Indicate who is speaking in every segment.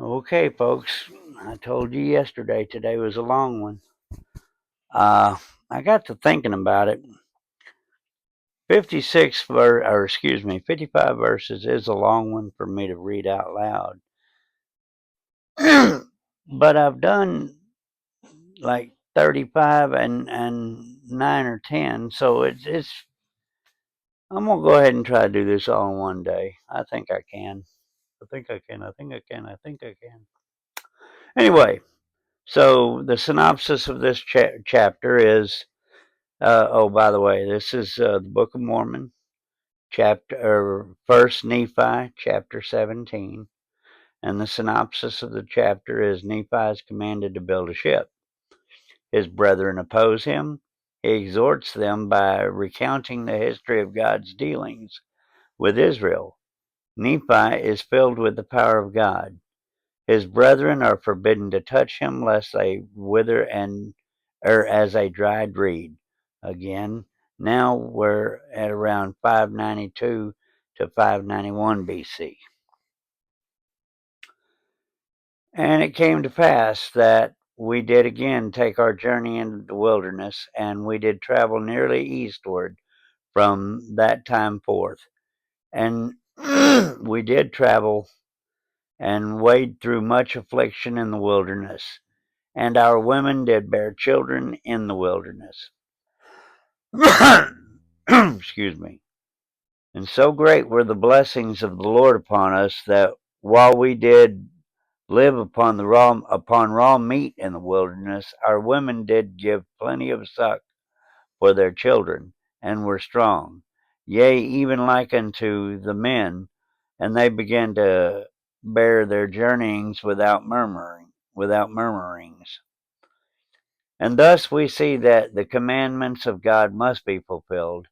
Speaker 1: Okay, folks, I told you yesterday, today was a long one. I got to thinking about it. 55 verses is a long one for me to read out loud. But I've done like 35 and 9 or 10, so it's I'm going to go ahead and try to do this all in one day. I think I can. I think I can. I think I can. I think I can. Anyway, so the synopsis of this chapter is oh, by the way, this is the Book of Mormon, First Nephi, chapter 17, and the synopsis of the chapter is Nephi is commanded to build a ship. His brethren oppose him. He exhorts them by recounting the history of God's dealings with Israel. Nephi is filled with the power of God. His brethren are forbidden to touch him, lest they wither as a dried reed. Again, now we're at around 592 to 591 BC. And it came to pass that we did again take our journey into the wilderness, and we did travel nearly eastward from that time forth. And we did travel and wade through much affliction in the wilderness. And our women did bear children in the wilderness. Excuse me. And so great were the blessings of the Lord upon us that while we did live upon raw meat in the wilderness, our women did give plenty of suck for their children, and were strong, yea, even like unto the men, and they began to bear their journeyings without murmurings. And thus we see that the commandments of God must be fulfilled.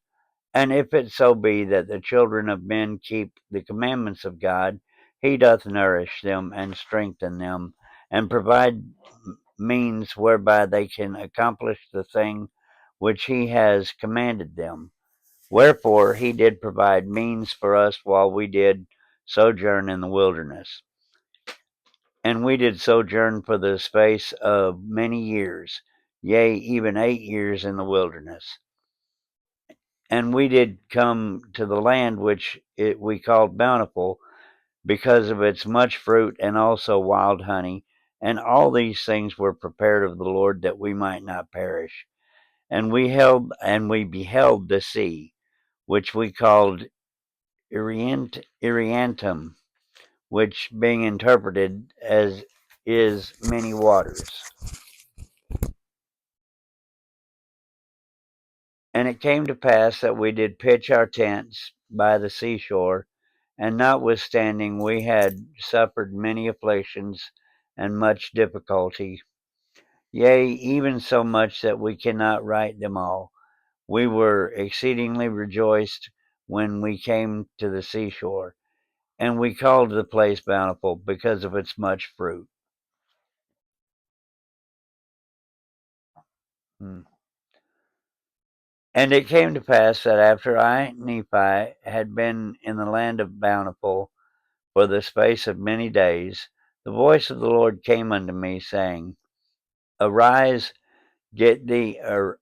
Speaker 1: And if it so be that the children of men keep the commandments of God, he doth nourish them and strengthen them, and provide means whereby they can accomplish the thing which he has commanded them. Wherefore he did provide means for us while we did sojourn in the wilderness. And we did sojourn for the space of many years, yea, even 8 years in the wilderness. And we did come to the land which we called bountiful, because of its much fruit and also wild honey. And all these things were prepared of the Lord, that we might not perish. And we beheld the sea, which we called Iriantum, which being interpreted as is many waters. And it came to pass that we did pitch our tents by the seashore, and notwithstanding we had suffered many afflictions and much difficulty, yea, even so much that we cannot write them all, we were exceedingly rejoiced when we came to the seashore, and we called the place Bountiful because of its much fruit. Hmm. And it came to pass that after I, Nephi, had been in the land of Bountiful for the space of many days, the voice of the Lord came unto me, saying, Arise,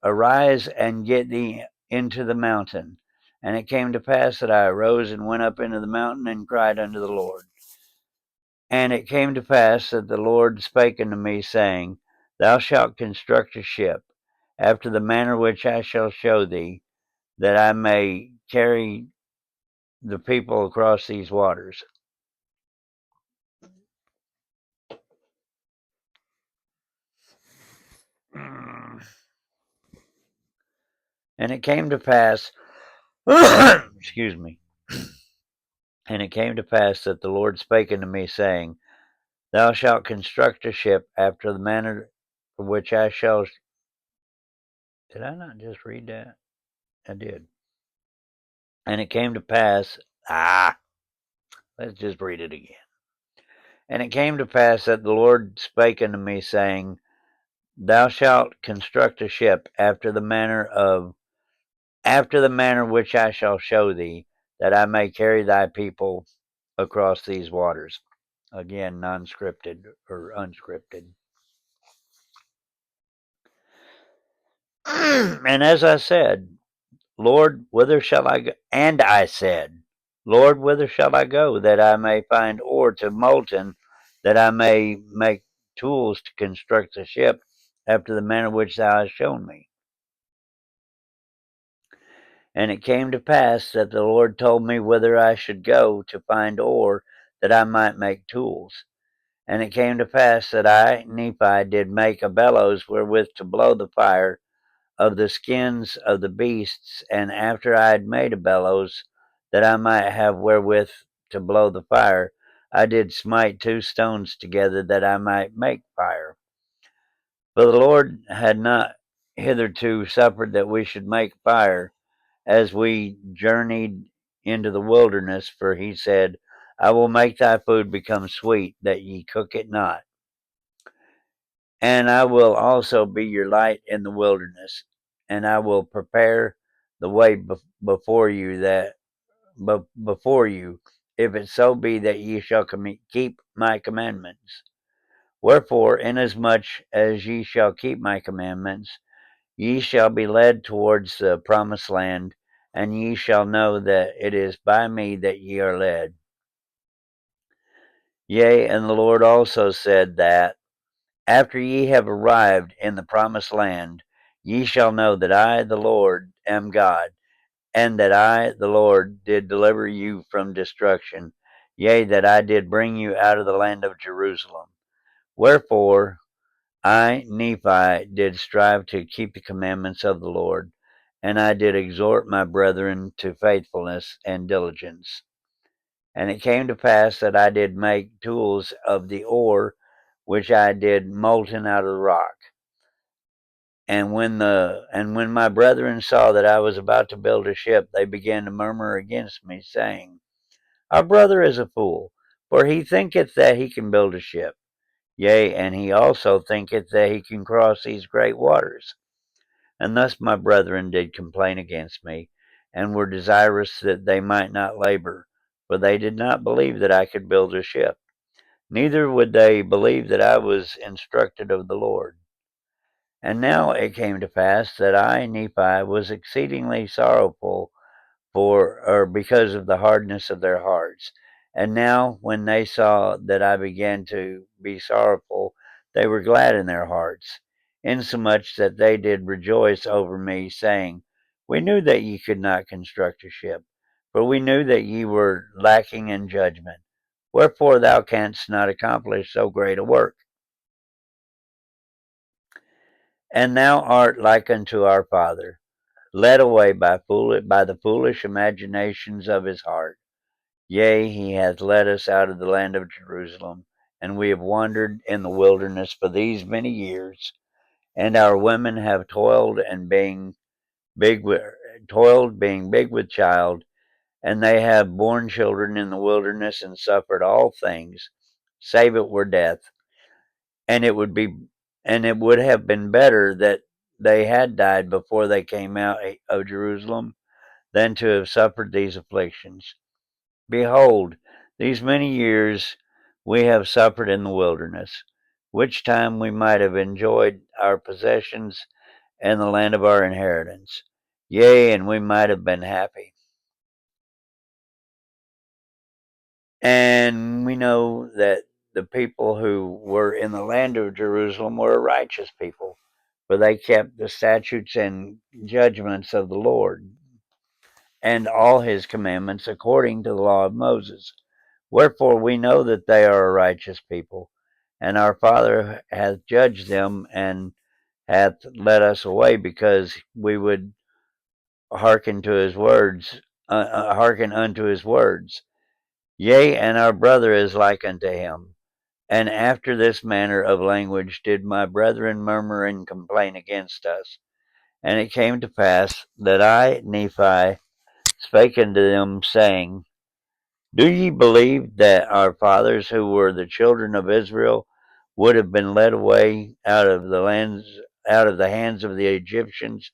Speaker 1: arise and get thee into the mountain. And it came to pass that I arose and went up into the mountain and cried unto the Lord. And it came to pass that the Lord spake unto me, saying, Thou shalt construct a ship, after the manner which I shall show thee, that I may carry the people across these waters. And it came to pass, excuse me, and it came to pass that the Lord spake unto me, saying, Thou shalt construct a ship after the manner for which I shall. Did I not just read that? I did. And it came to pass, let's just read it again. And it came to pass that the Lord spake unto me, saying, Thou shalt construct a ship after the manner which I shall show thee, that I may carry thy people across these waters. Again, non-scripted or unscripted. And as I said, Lord, whither shall I go? And I said, Lord, whither shall I go that I may find ore to molten, that I may make tools to construct a ship after the manner which thou hast shown me? And it came to pass that the Lord told me whither I should go to find ore, that I might make tools. And it came to pass that I, Nephi, did make a bellows wherewith to blow the fire of the skins of the beasts, and after I had made a bellows, that I might have wherewith to blow the fire, I did smite two stones together, that I might make fire. But the Lord had not hitherto suffered that we should make fire, as we journeyed into the wilderness, for he said, I will make thy food become sweet, that ye cook it not. And I will also be your light in the wilderness, and I will prepare the way before you, before you, if it so be that ye shall keep my commandments. Wherefore, inasmuch as ye shall keep my commandments, ye shall be led towards the promised land, and ye shall know that it is by me that ye are led. Yea, and the Lord also said that, after ye have arrived in the promised land, ye shall know that I, the Lord, am God, and that I, the Lord, did deliver you from destruction, yea, that I did bring you out of the land of Jerusalem. Wherefore I, Nephi, did strive to keep the commandments of the Lord, and I did exhort my brethren to faithfulness and diligence. And it came to pass that I did make tools of the ore which I did molten out of the rock. And when my brethren saw that I was about to build a ship, they began to murmur against me, saying, Our brother is a fool, for he thinketh that he can build a ship. Yea, and he also thinketh that he can cross these great waters. And thus my brethren did complain against me, and were desirous that they might not labor, for they did not believe that I could build a ship. Neither would they believe that I was instructed of the Lord. And now it came to pass that I, Nephi, was exceedingly sorrowful because of the hardness of their hearts. And now, when they saw that I began to be sorrowful, they were glad in their hearts, insomuch that they did rejoice over me, saying, We knew that ye could not construct a ship, for we knew that ye were lacking in judgment. Wherefore thou canst not accomplish so great a work. And thou art like unto our father, led away by the foolish imaginations of his heart. Yea, he hath led us out of the land of Jerusalem, and we have wandered in the wilderness for these many years. And our women have being big with child, and they have borne children in the wilderness and suffered all things, save it were death. And it would have been better that they had died before they came out of Jerusalem than to have suffered these afflictions. Behold, these many years we have suffered in the wilderness, which time we might have enjoyed our possessions and the land of our inheritance. Yea, and we might have been happy. And we know that the people who were in the land of Jerusalem were a righteous people, for they kept the statutes and judgments of the Lord and all his commandments according to the law of Moses. Wherefore we know that they are a righteous people, and our Father hath judged them and hath led us away because we would hearken to his words, hearken unto his words. Yea, and our brother is like unto him. And after this manner of language did my brethren murmur and complain against us. And it came to pass that I, Nephi, spake unto them, saying, Do ye believe that our fathers who were the children of Israel would have been led away out of the hands of the Egyptians,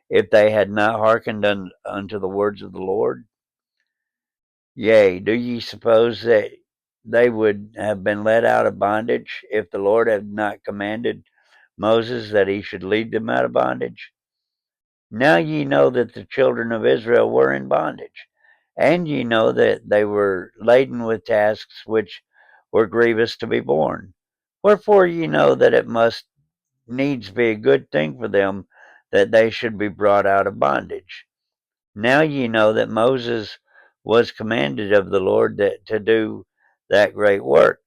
Speaker 1: if they had not hearkened unto the words of the Lord? Yea, do ye suppose they would have been led out of bondage if the Lord had not commanded Moses that he should lead them out of bondage? Now ye know that the children of Israel were in bondage, and ye know that they were laden with tasks which were grievous to be borne. Wherefore ye know that it must needs be a good thing for them that they should be brought out of bondage. Now ye know that Moses was commanded of the Lord to do that great work.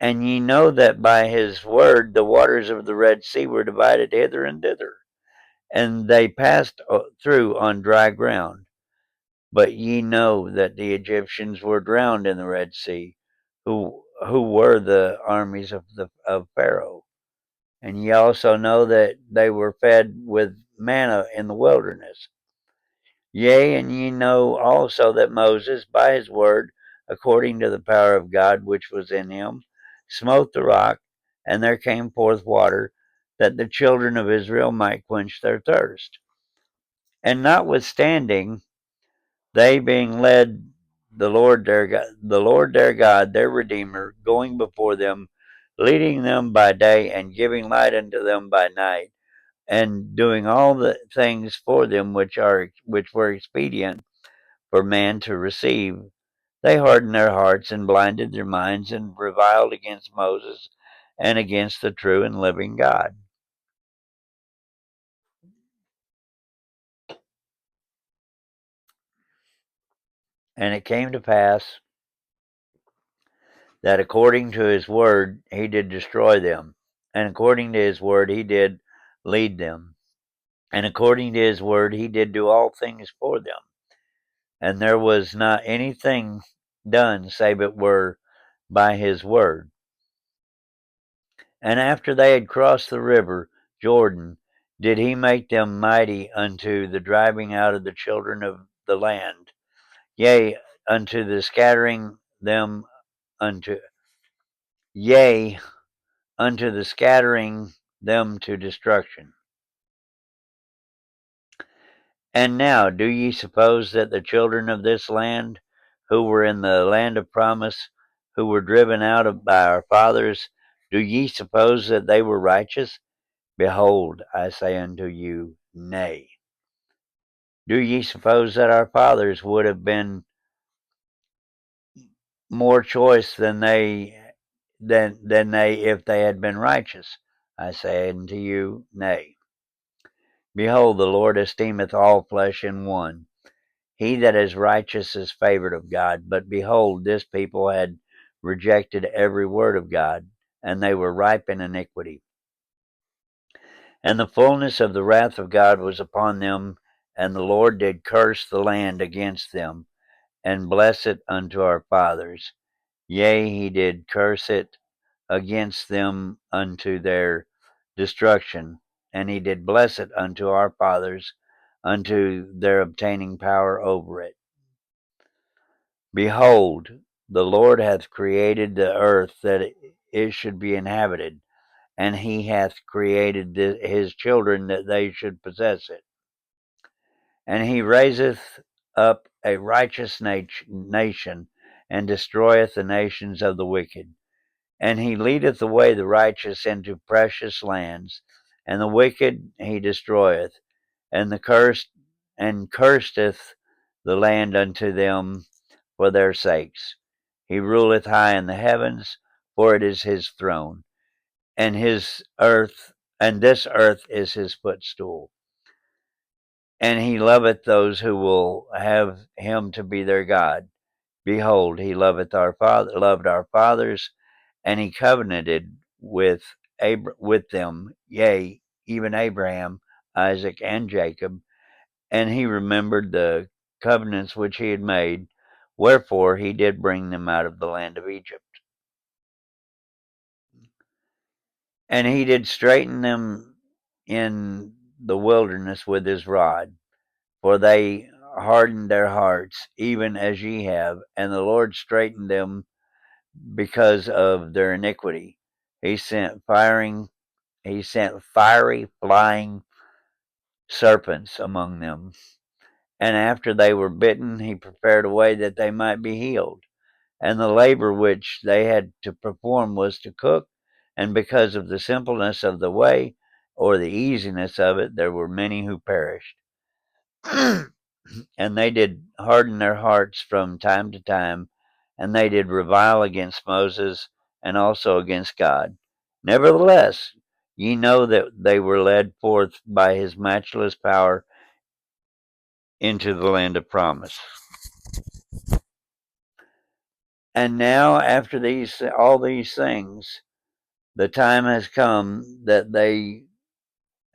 Speaker 1: And ye know that by his word the waters of the Red Sea were divided hither and thither, and they passed through on dry ground. But ye know that the Egyptians were drowned in the Red Sea, who were the armies of Pharaoh. And ye also know that they were fed with manna in the wilderness. Yea, and ye know also that Moses, by his word, according to the power of God which was in him, smote the rock, and there came forth water, that the children of Israel might quench their thirst. And notwithstanding, they being led the Lord their God, their Redeemer, going before them, leading them by day and giving light unto them by night, and doing all the things for them which were expedient for man to receive, they hardened their hearts and blinded their minds and reviled against Moses and against the true and living God. And it came to pass that according to his word he did destroy them, and according to his word he did lead them, and according to his word he did do all things for them. And there was not anything done save it were by his word. And after they had crossed the river Jordan, did he make them mighty unto the driving out of the children of the land, yea, unto the scattering them unto yea, unto the scattering them to destruction. And now do ye suppose that the children of this land, who were in the land of promise, who were driven out by our fathers, do ye suppose that they were righteous? Behold, I say unto you, nay. Do ye suppose that our fathers would have been more choice than they if they had been righteous? I say unto you, nay. Behold, the Lord esteemeth all flesh in one. He that is righteous is favored of God. But behold, this people had rejected every word of God, and they were ripe in iniquity. And the fullness of the wrath of God was upon them, and the Lord did curse the land against them, and bless it unto our fathers. Yea, he did curse it against them unto their destruction, and he did bless it unto our fathers, unto their obtaining power over it. Behold, the Lord hath created the earth that it should be inhabited, and he hath created his children that they should possess it. And he raiseth up a righteous nation, and destroyeth the nations of the wicked. And he leadeth away the righteous into precious lands, and the wicked he destroyeth, and the cursedeth the land unto them for their sakes. He ruleth high in the heavens, for it is his throne, and this earth is his footstool. And he loveth those who will have him to be their God. Behold, he loved our fathers, and he covenanted with them, yea, even Abraham, Isaac, and Jacob, and he remembered the covenants which he had made, wherefore he did bring them out of the land of Egypt. And he did straighten them in the wilderness with his rod, for they hardened their hearts, even as ye have, and the Lord straightened them because of their iniquity. He sent fiery flying serpents among them, and after they were bitten, he prepared a way that they might be healed. and the labor which they had to perform was to cook, and because of the simpleness of the way, or the easiness of it, there were many who perished. And they did harden their hearts from time to time, and they did revile against Moses and also against God. Nevertheless, ye know that they were led forth by his matchless power into the land of promise. And now, after all these things, the time has come that they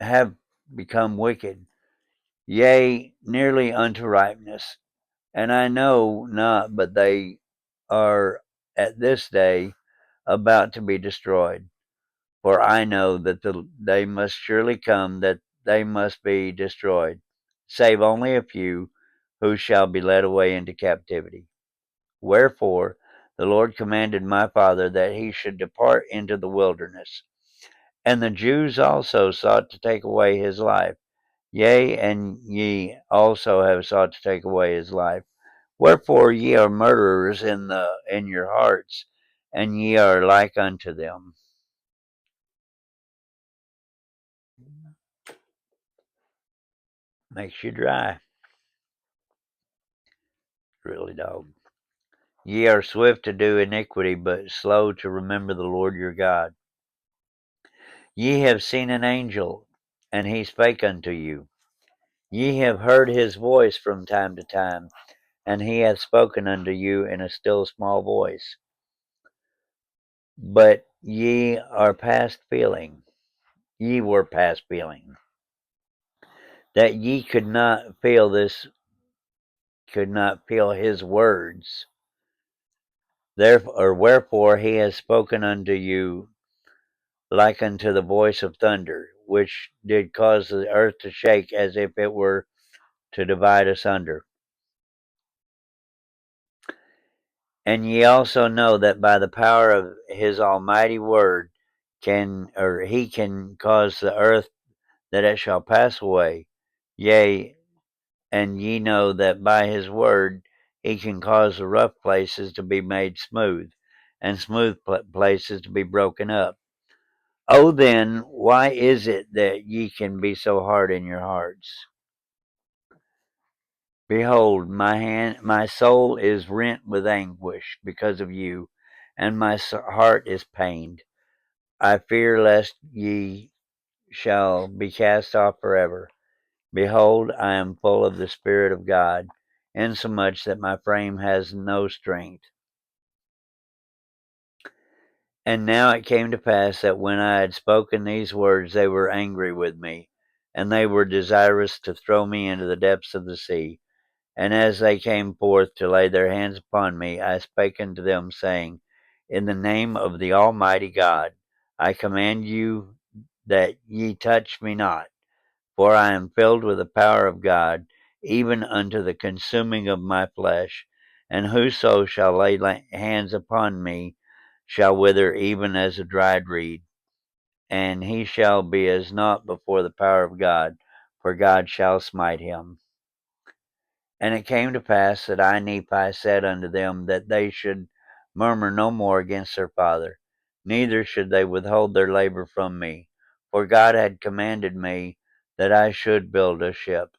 Speaker 1: have become wicked, yea, nearly unto ripeness. And I know not, but they are at this day about to be destroyed. For I know that the day must surely come that they must be destroyed, save only a few who shall be led away into captivity. Wherefore the Lord commanded my father that he should depart into the wilderness. And the Jews also sought to take away his life. Yea, and ye also have sought to take away his life. Wherefore ye are murderers in your hearts, and ye are like unto them. Makes you dry, really, dog. Ye are swift to do iniquity, but slow to remember the Lord your God. Ye have seen an angel, and he spake unto you. Ye have heard his voice from time to time, and he hath spoken unto you in a still small voice. But ye are past feeling. Ye were past feeling, that ye could not feel his words. Therefore, wherefore he has spoken unto you like unto the voice of thunder, which did cause the earth to shake as if it were to divide asunder. And ye also know that by the power of his almighty word he can cause the earth that it shall pass away. Yea, and ye know that by his word he can cause the rough places to be made smooth, and smooth places to be broken up. Oh, then, why is it that ye can be so hard in your hearts? Behold, my soul is rent with anguish because of you, and my heart is pained. I fear lest ye shall be cast off forever. Behold, I am full of the Spirit of God, insomuch that my frame has no strength. And now it came to pass that when I had spoken these words, they were angry with me, and they were desirous to throw me into the depths of the sea. And as they came forth to lay their hands upon me, I spake unto them, saying, In the name of the Almighty God, I command you that ye touch me not, for I am filled with the power of God, even unto the consuming of my flesh. And whoso shall lay hands upon me shall wither even as a dried reed, and he shall be as naught before the power of God, for God shall smite him. And it came to pass that I, Nephi, said unto them that they should murmur no more against their father, neither should they withhold their labor from me. For God had commanded me that I should build a ship.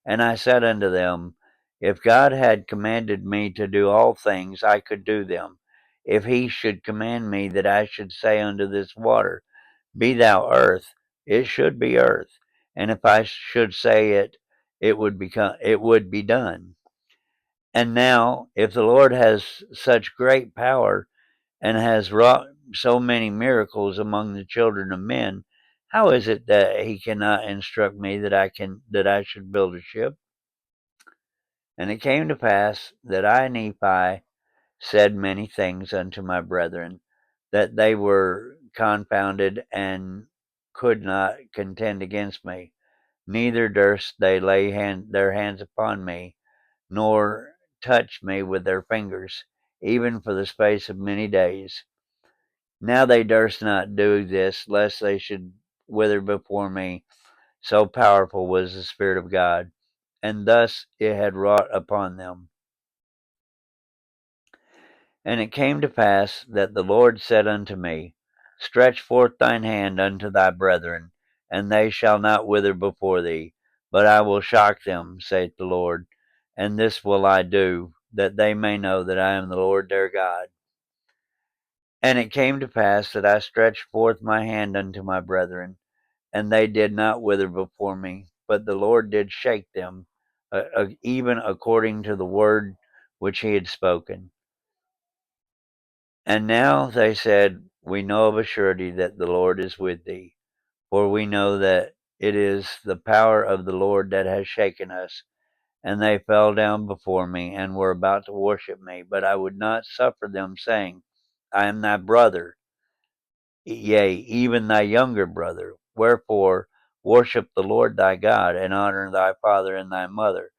Speaker 1: And I said unto them, If God had commanded me to do all things, I could do them. If he should command me that I should say unto this water, Be thou earth, it should be earth. And if I should say it would be done. And now, if the Lord has such great power and has wrought so many miracles among the children of men, how is it that he cannot instruct me that I should build a ship? And it came to pass that I, Nephi, said many things unto my brethren, that they were confounded and could not contend against me, neither durst they lay their hands upon me, nor touch me with their fingers, even for the space of many days. Now they durst not do this, lest they should wither before me, so powerful was the Spirit of God, and thus it had wrought upon them. And it came to pass that the Lord said unto me, Stretch forth thine hand unto thy brethren, and they shall not wither before thee, but I will shock them, saith the Lord. And this will I do, that they may know that I am the Lord their God. And it came to pass that I stretched forth my hand unto my brethren, and they did not wither before me, but the Lord did shake them, even according to the word which he had spoken. And now they said, We know of a surety that the Lord is with thee, for we know that it is the power of the Lord that has shaken us. And they fell down before me, and were about to worship me. But I would not suffer them, saying, I am thy brother, yea, even thy younger brother. Wherefore worship the Lord thy God, and honor thy father and thy mother,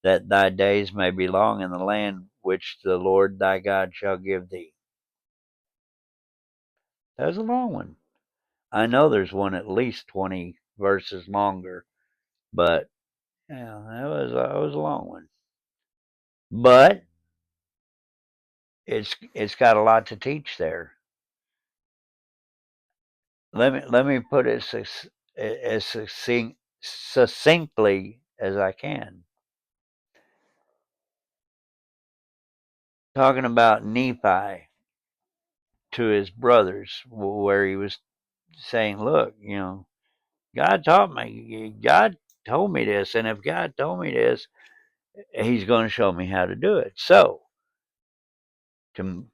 Speaker 1: that thy days may be long in the land which the Lord thy God shall give thee. That was a long one. I know there's one at least 20 verses longer, but yeah, that was a long one. But it's got a lot to teach there. Let me put it as succinctly as I can. Talking about Nephi to his brothers, where he was saying, "Look, God taught me. God told me this, and if God told me this, He's going to show me how to do it." So to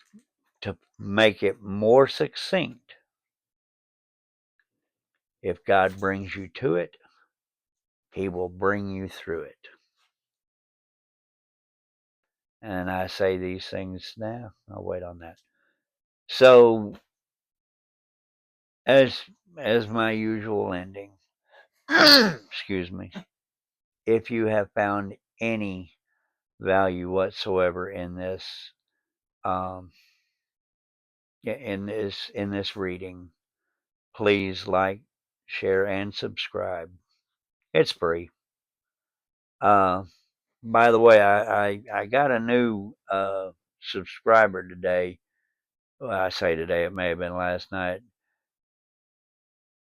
Speaker 1: to make it more succinct, if God brings you to it, He will bring you through it. And I say these things now. I'll wait on that. So, as my usual ending, excuse me, if you have found any value whatsoever in this, um, in this reading, please like, share, and subscribe. It's free. Uh, by the way, I got a new subscriber today. Well, I say today, it may have been last night.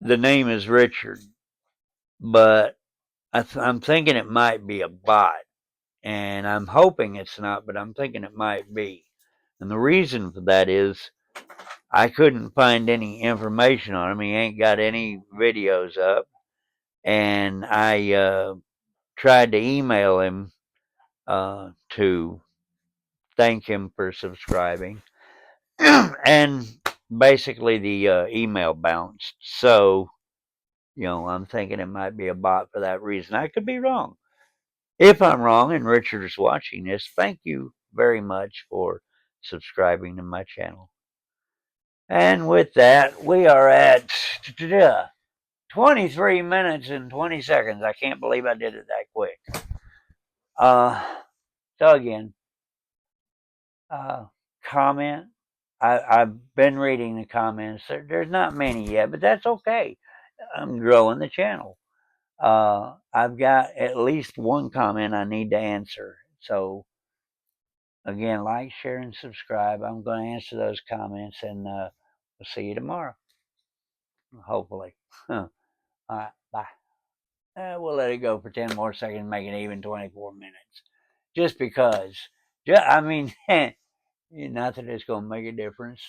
Speaker 1: The name is Richard, but I'm thinking it might be a bot, and I'm hoping it's not, but I'm thinking it might be. And the reason for that is I couldn't find any information on him. He ain't got any videos up, and I tried to email him to thank him for subscribing, and basically the email bounced. So, I'm thinking it might be a bot for that reason. I could be wrong. If I'm wrong and Richard is watching this, thank you very much for subscribing to my channel. And with that, we are at 23 minutes and 20 seconds. I can't believe I did it that quick. So again, comment. I've been reading the comments. There's not many yet, but that's okay. I'm growing the channel. I've got at least one comment I need to answer. So again, like, share, and subscribe. I'm going to answer those comments, and we'll see you tomorrow. Hopefully. All right, bye. We'll let it go for 10 more seconds, make it even 24 minutes. Just because. I mean, not that it's going to make a difference.